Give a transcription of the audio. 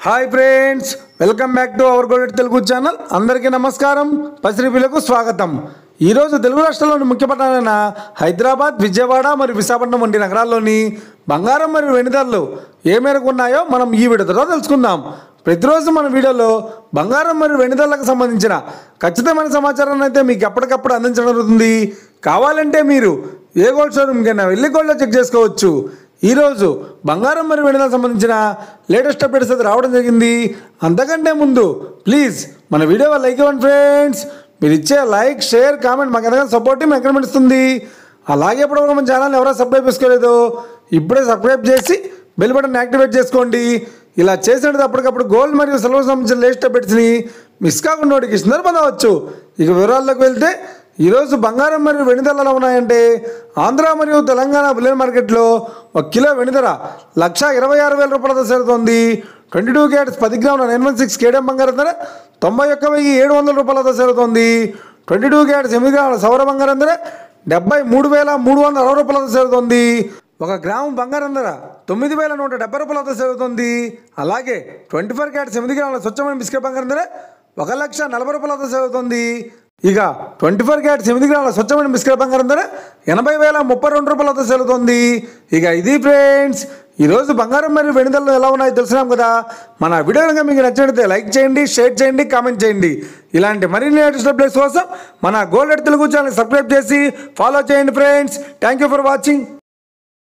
Hi friends, welcome back to our gold Telugu channel. అందరికీ నమస్కారం. పసిరిపిలకు స్వాగతం. ఈరోజు తెలుగు రాష్ట్రాల్లోని ముఖ్య పట్టణాలైన హైదరాబాద్, విజయవాడ మరియు విశాఖపట్నం వంటి నగరాల్లోని బంగారం మరియు వెండి ధరలు ఏ మేరకు ఉన్నాయో మనం ఈ వీడియో ద్వారా తెలుసుకుందాం. ప్రతిరోజు మన వీడియోలో బంగారం మరియు వెండి ధరలకు సంబంధించిన ఖచ్చితమైన సమాచారాన్ని అయితే మీకు ఎప్పటికప్పుడు అందించడం జరుగుతుంది. కావాలంటే మీరు ఏ గోల్డ్ షోరూమ్కైనా వెళ్ళి గోల్డ్లో చెక్ చేసుకోవచ్చు. ఈరోజు బంగారం మరియు వెండి ధరలకు సంబంధించిన లేటెస్ట్ అప్డేట్స్ అయితే రావడం జరిగింది. అంతకంటే ముందు ప్లీజ్ మన వీడియో లైక్ ఇవ్వండి ఫ్రెండ్స్. మీరు ఇచ్చే లైక్, షేర్, కామెంట్ మాకు ఎంతగానో సపోర్ట్ ఎంకరేజ్మెంట్ ఇస్తుంది. అలాగే ఇప్పుడు మన ఛానల్ ఎవరైనా సబ్స్క్రైబ్ చేసుకోలేదో ఇప్పుడే సబ్స్క్రైబ్ చేసి బెల్ బటన్ యాక్టివేట్ చేసుకోండి. ఇలా చేసినట్టు అప్పటికప్పుడు గోల్డ్ మరియు సిల్వర్ సంబంధించిన లేటెస్ట్ అప్డేట్స్ని మిస్ కాకుండా నోటిఫికేషన్ పొందవచ్చు. ఇక వివరాల్లోకి వెళ్తే ఈరోజు బంగారం మరియు వెండి ధరలు ఎలా ఉన్నాయంటే, ఆంధ్ర మరియు తెలంగాణ బులియన్ మార్కెట్లో 1 కిలో వెండి ధర 1,26,000 రూపాయలతో చేరుతోంది. 22 క్యారెట్స్ 10 గ్రాముల 916 కేడియం బంగారం ధర 91,700 రూపాయలతో చేరుతోంది. 22 క్యారెట్స్ 8 గ్రాముల సౌర బంగారం ధర 73,360 రూపాయలతో చేరుతోంది. 1 గ్రాము బంగారం ధర 9,170 రూపాయలతో చేరుతోంది. అలాగే 24 క్యారెట్స్ 8 గ్రాముల స్వచ్ఛమైన బిస్కెట్ బంగారం ధర 1,40,40 రూపాయలతో చేరుతోంది. ఇక 24 క్యారెట్స్ 8 గ్రాముల స్వచ్ఛమైన బిస్కెట్ బంగారం ధర 80,032 రూపాయలతో సెలుతోంది. ఇక ఇది ఫ్రెండ్స్, ఈరోజు బంగారం మరియు వెండి ధరలు ఎలా ఉన్నాయో తెలిసినాం కదా. మన వీడియో కనుక మీకు నచ్చినట్లయితే లైక్ చేయండి, షేర్ చేయండి, కామెంట్ చేయండి. ఇలాంటి మరిన్ని లేటెస్ట్ అప్డేట్స్ కోసం మన గోల్డ్ తెలుగు ఛానల్ సబ్స్క్రైబ్ చేసి ఫాలో చేయండి friends. Thank you for watching.